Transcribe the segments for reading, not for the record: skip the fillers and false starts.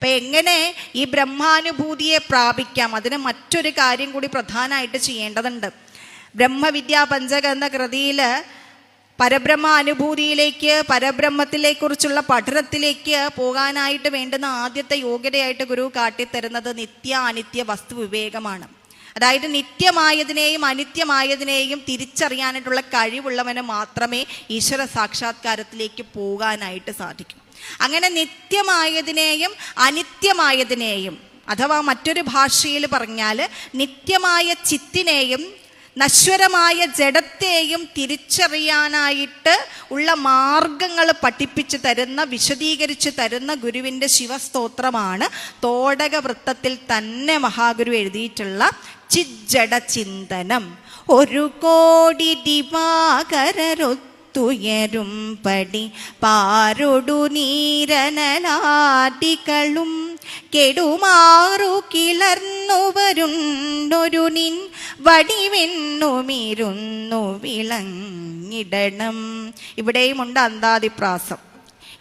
അപ്പം എങ്ങനെ ഈ ബ്രഹ്മാനുഭൂതിയെ പ്രാപിക്കാം? അതിന് മറ്റൊരു കാര്യം കൂടി പ്രധാനമായിട്ട് ചെയ്യേണ്ടതുണ്ട്. ബ്രഹ്മവിദ്യാ പഞ്ചക എന്ന കൃതിയിൽ പരബ്രഹ്മ അനുഭൂതിയിലേക്ക്, പരബ്രഹ്മത്തിനെക്കുറിച്ചുള്ള പഠനത്തിലേക്ക് പോകാനായിട്ട് വേണ്ടുന്ന ആദ്യത്തെ യോഗ്യതയായിട്ട് ഗുരു കാട്ടിത്തരുന്നത് നിത്യ അനിത്യ വസ്തു വിവേകമാണ്. അതായത് നിത്യമായതിനെയും അനിത്യമായതിനെയും തിരിച്ചറിയാനായിട്ടുള്ള കഴിവുള്ളവന് മാത്രമേ ഈശ്വര സാക്ഷാത്കാരത്തിലേക്ക് പോകാനായിട്ട് സാധിക്കൂ. അങ്ങനെ നിത്യമായതിനെയും അനിത്യമായതിനെയും, അഥവാ മറ്റൊരു ഭാഷയിൽ പറഞ്ഞാൽ നിത്യമായ ചിത്തിനെയും നശ്വരമായ ജഡത്തെയും തിരിച്ചറിയാനായിട്ട് ഉള്ള മാർഗങ്ങൾ പഠിപ്പിച്ചു തരുന്ന, വിശദീകരിച്ച് തരുന്ന ഗുരുവിൻ്റെ ശിവസ്തോത്രമാണ് തോടക വൃത്തത്തിൽ തന്നെ മഹാഗുരു എഴുതിയിട്ടുള്ള ചിജ്ജട ചിന്തനം. ഒരു കോടി ദിവാകരൊത്തുയരും പടി പാരൊടു നീരനലാദികളും കെടുമാറു കിളർന്നു വരുണ്ടൊരു നിൻ വടിവെന്നുമിരുന്നു വിളങ്ങിടണം. ഇവിടെയുമുണ്ട് അന്താതിപ്രാസം.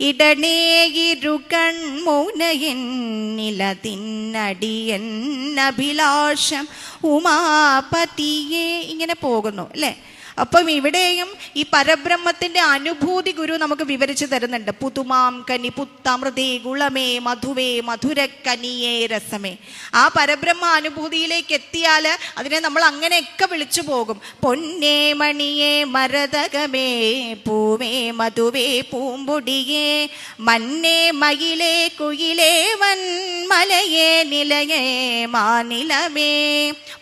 ഇടനേയിരു കൺമൗനയെന്നിലതിന്നടിയന്നഭിലാഷം ഉമാപതിയെ, ഇങ്ങനെ പോകുന്നു അല്ലേ. അപ്പം ഇവിടെയും ഈ പരബ്രഹ്മത്തിൻ്റെ അനുഭൂതി ഗുരു നമുക്ക് വിവരിച്ചു തരുന്നുണ്ട്. പുതുമാം കനി പുത്തമൃതേ ഗുളമേ മധുവേ മധുരക്കനിയേ രസമേ. ആ പരബ്രഹ്മ അനുഭൂതിയിലേക്ക് എത്തിയാൽ അതിനെ നമ്മൾ അങ്ങനെയൊക്കെ വിളിച്ചു പോകും. പൊന്നേ മണിയേ മരതകമേ പൂവേ മധുവേ പൂമ്പൊടിയേ മന്നേ മയിലേ കുയിലേ വൻമലയേ നിലയേ മാനിലമേ.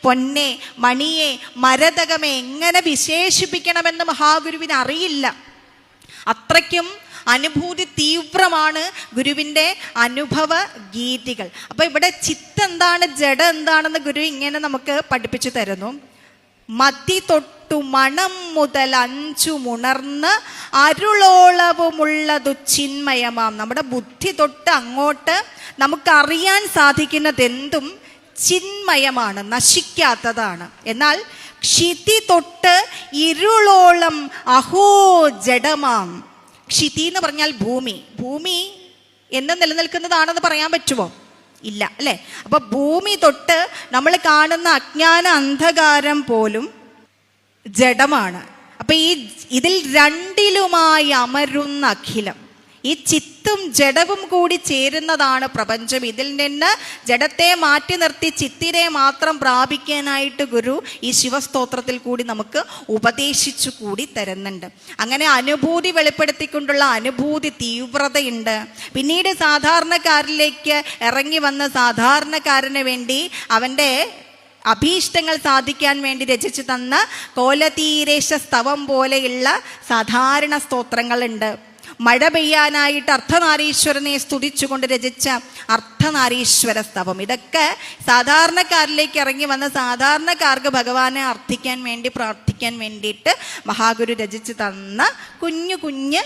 പൊന്നേ മണിയെ മരതകമേ എങ്ങനെ വിശേഷിപ്പിക്കണമെന്ന് മഹാഗുരുവിന് അറിയില്ല. അത്രയ്ക്കും അനുഭൂതി തീവ്രമാണ് ഗുരുവിൻ്റെ അനുഭവ ഗീതികൾ. അപ്പൊ ഇവിടെ ചിത്ത് എന്താണ്, ജഡ എന്താണെന്ന് ഗുരു ഇങ്ങനെ നമുക്ക് പഠിപ്പിച്ചു തരുന്നു. മതി തൊട്ടു മണം മുതൽ അഞ്ചുമുണർന്ന് അരുളോളവുമുള്ളതു ചിന്മയമാം. നമ്മുടെ ബുദ്ധി തൊട്ട് അങ്ങോട്ട് നമുക്കറിയാൻ സാധിക്കുന്നതെന്തും ചിന്മയമാണ്, നശിക്കാത്തതാണ്. എന്നാൽ ക്ഷിതി തൊട്ട് ഇരുളോളം അഹോ ജഡമാം. ക്ഷിതി എന്ന് പറഞ്ഞാൽ ഭൂമി. ഭൂമി എന്ന് നിലനിൽക്കുന്നതാണെന്ന് പറയാൻ പറ്റുമോ? ഇല്ല അല്ലേ. അപ്പൊ ഭൂമി തൊട്ട് നമ്മൾ കാണുന്ന അജ്ഞാന അന്ധകാരം പോലും ജഡമാണ്. അപ്പൊ ഇതിൽ രണ്ടിലുമായി അമരുന്ന അഖിലം, ഈ ചിത്തും ജഡവും കൂടി ചേരുന്നതാണ് പ്രപഞ്ചം. ഇതിൽ നിന്ന് ജഡത്തെ മാറ്റി നിർത്തി ചിത്തിനെ മാത്രം പ്രാപിക്കാനായിട്ട് ഗുരു ഈ ശിവസ്തോത്രത്തിൽ കൂടി നമുക്ക് ഉപദേശിച്ചു കൂടി തരുന്നുണ്ട്. അങ്ങനെ അനുഭൂതി വെളിപ്പെടുത്തിക്കൊണ്ടുള്ള അനുഭൂതി തീവ്രതയുണ്ട്. പിന്നീട് സാധാരണക്കാരിലേക്ക് ഇറങ്ങി വന്ന സാധാരണക്കാരന് വേണ്ടി അവൻ്റെ അഭീഷ്ടങ്ങൾ സാധിക്കാൻ വേണ്ടി രചിച്ചു തന്ന കോലതീരേശ സ്തവം പോലെയുള്ള സാധാരണ സ്തോത്രങ്ങളുണ്ട്. മഴ പെയ്യാനായിട്ട് അർദ്ധനാരീശ്വരനെ സ്തുതിച്ചുകൊണ്ട് രചിച്ച അർദ്ധനാരീശ്വര സ്തവം. ഇതൊക്കെ സാധാരണക്കാരിലേക്ക് ഇറങ്ങി വന്ന സാധാരണക്കാർക്ക് ഭഗവാനെ അർത്ഥിക്കാൻ വേണ്ടി, പ്രാർത്ഥിക്കാൻ വേണ്ടിയിട്ട് മഹാഗുരു രചിച്ചു തന്ന കുഞ്ഞു കുഞ്ഞ്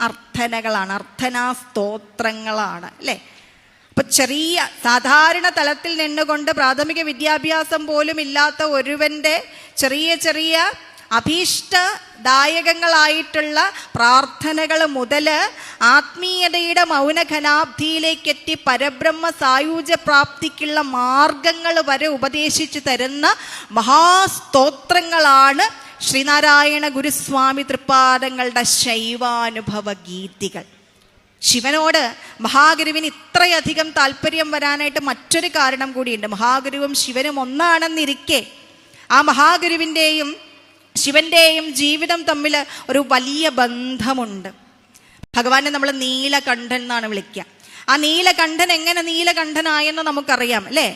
അർത്ഥനകളാണ്, അർത്ഥനാ സ്തോത്രങ്ങളാണ് അല്ലേ. അപ്പൊ ചെറിയ സാധാരണ തലത്തിൽ നിന്നുകൊണ്ട് പ്രാഥമിക വിദ്യാഭ്യാസം പോലും ഇല്ലാത്ത ഒരുവന്റെ ചെറിയ ചെറിയ അഭീഷ്ടദായകങ്ങളായിട്ടുള്ള പ്രാർത്ഥനകൾ മുതൽ ആത്മീയതയുടെ മൗനഘനാബ്ധിയിലേക്കെത്തി പരബ്രഹ്മ സായുജ്യ പ്രാപ്തിക്കുള്ള മാർഗങ്ങൾ വരെ ഉപദേശിച്ചു തരുന്ന മഹാസ്തോത്രങ്ങളാണ് ശ്രീനാരായണ ഗുരുസ്വാമി തൃപ്പാദങ്ങളുടെ ശൈവാനുഭവ ഗീതികൾ. ശിവനോട് മഹാഗുരുവിന് ഇത്രയധികം താല്പര്യം വരാനായിട്ട് മറ്റൊരു കാരണം കൂടിയുണ്ട്. മഹാഗുരുവും ശിവനും ഒന്നാണെന്നിരിക്കെ ആ മഹാഗുരുവിൻ്റെയും ശിവന്റെയും ജീവിതം തമ്മിൽ ഒരു വലിയ ബന്ധമുണ്ട്. ഭഗവാനെ നമ്മൾ നീലകണ്ഠൻ എന്നാണ് വിളിക്കുക. ആ നീലകണ്ഠൻ എങ്ങനെ നീലകണ്ഠനായെന്ന് നമുക്കറിയാം അല്ലേ.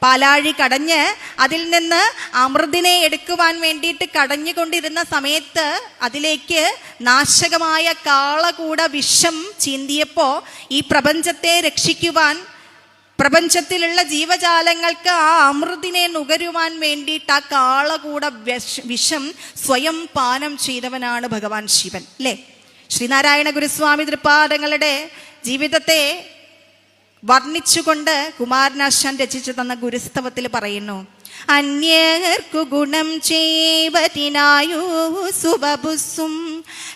പാലാഴി കടഞ്ഞ് അതിൽ നിന്ന് അമൃതിനെ എടുക്കുവാൻ വേണ്ടിയിട്ട് കടഞ്ഞുകൊണ്ടിരുന്ന സമയത്ത് അതിലേക്ക് നാശകമായ കാളകൂട വിഷം ചീന്തിയപ്പോൾ ഈ പ്രപഞ്ചത്തെ രക്ഷിക്കുവാൻ, പ്രപഞ്ചത്തിലുള്ള ജീവജാലങ്ങൾക്ക് ആ അമൃതിനെ നുകരുവാൻ വേണ്ടിയിട്ട് ആ കാളകൂട വിഷം സ്വയം പാനം ചെയ്തവനാണ് ഭഗവാൻ ശിവൻ അല്ലേ. ശ്രീനാരായണ ഗുരുസ്വാമി തൃപ്പാദങ്ങളുടെ ജീവിതത്തെ വർണ്ണിച്ചുകൊണ്ട് കുമാരനാശാൻ രചിച്ചു തന്ന ഗുരുസ്തവത്തിൽ പറയുന്നു: അന്യർക്കു ഗുണം ചെയ്വതിനായു സുബബുസും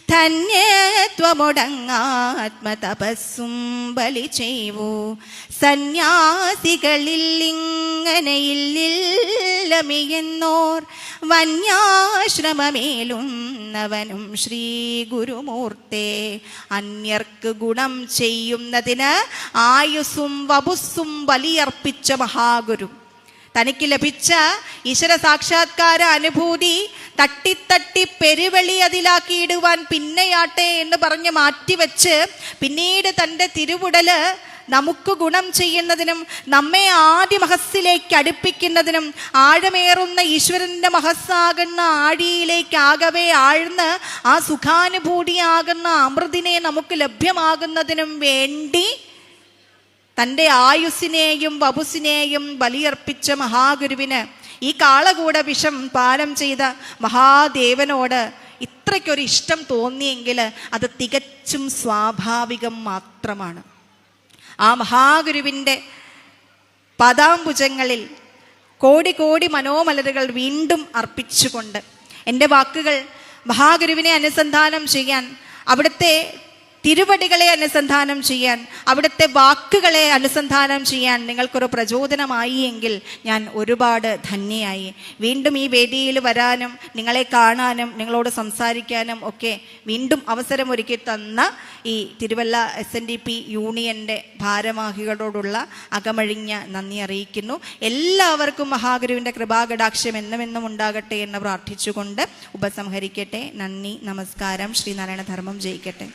ധന്യത്വമൊടങ്ങാത്മതപസ്സും ബലി ചെയ്വൂ. സന്യാസികളില്ലിങ്ങനെയില്ലമിയെന്നോർ വന്യാശ്രമമേലുന്നവനും ശ്രീ ഗുരുമൂർത്തേ. അന്യർക്ക് ഗുണം ചെയ്യുന്നതിന് ആയുസ്സും വപുസ്സും ബലിയർപ്പിച്ച മഹാഗുരു. തനിക്ക് ലഭിച്ച ഈശ്വര സാക്ഷാത്കാര അനുഭൂതി തട്ടിത്തട്ടി പെരുവെളി അതിലാക്കിയിടുവാൻ പിന്നെയാട്ടെ എന്ന് പറഞ്ഞ് മാറ്റിവെച്ച് പിന്നീട് തൻ്റെ തിരുവുടല് നമുക്ക് ഗുണം ചെയ്യുന്നതിനും നമ്മെ ആദ്യ മഹസ്സിലേക്ക് അടുപ്പിക്കുന്നതിനും ആഴമേറുന്ന ഈശ്വരൻ്റെ മഹസ്സാകുന്ന ആഴിയിലേക്കാകവേ ആഴ്ന്ന് ആ സുഖാനുഭൂതിയാകുന്ന അമൃതിനെ നമുക്ക് ലഭ്യമാകുന്നതിനും വേണ്ടി തൻ്റെ ആയുസ്സിനെയും വപുസിനെയും ബലിയർപ്പിച്ച മഹാഗുരുവിന് ഈ കാളകൂട വിഷം പാനം ചെയ്ത മഹാദേവനോട് ഇത്രയ്ക്കൊരു ഇഷ്ടം തോന്നിയെങ്കിൽ അത് തികച്ചും സ്വാഭാവികം മാത്രമാണ്. ആ മഹാഗുരുവിൻ്റെ പദാംബുജങ്ങളിൽ കോടി കോടി മനോമലരുകൾ വീണ്ടും അർപ്പിച്ചുകൊണ്ട് എൻ്റെ വാക്കുകൾ മഹാഗുരുവിനെ അനുസന്ധാനം ചെയ്യാൻ, അവിടുത്തെ തിരുവടികളെ അനുസന്ധാനം ചെയ്യാൻ, അവിടുത്തെ വാക്കുകളെ അനുസന്ധാനം ചെയ്യാൻ നിങ്ങൾക്കൊരു പ്രചോദനമായി എങ്കിൽ ഞാൻ ഒരുപാട് ധന്യയായി. വീണ്ടും ഈ വേദിയിൽ വരാനും നിങ്ങളെ കാണാനും നിങ്ങളോട് സംസാരിക്കാനും ഒക്കെ വീണ്ടും അവസരമൊരുക്കി തന്ന ഈ തിരുവല്ല SNDP യൂണിയൻ്റെ ഭാരവാഹികളോടുള്ള അകമഴിഞ്ഞ നന്ദി അറിയിക്കുന്നു. എല്ലാവർക്കും മഹാഗുരുവിൻ്റെ കൃപാകടാക്ഷം എന്നുമെന്നും ഉണ്ടാകട്ടെ എന്ന് പ്രാർത്ഥിച്ചുകൊണ്ട് ഉപസംഹരിക്കട്ടെ. നന്ദി, നമസ്കാരം. ശ്രീനാരായണ ധർമ്മം ജയിക്കട്ടെ.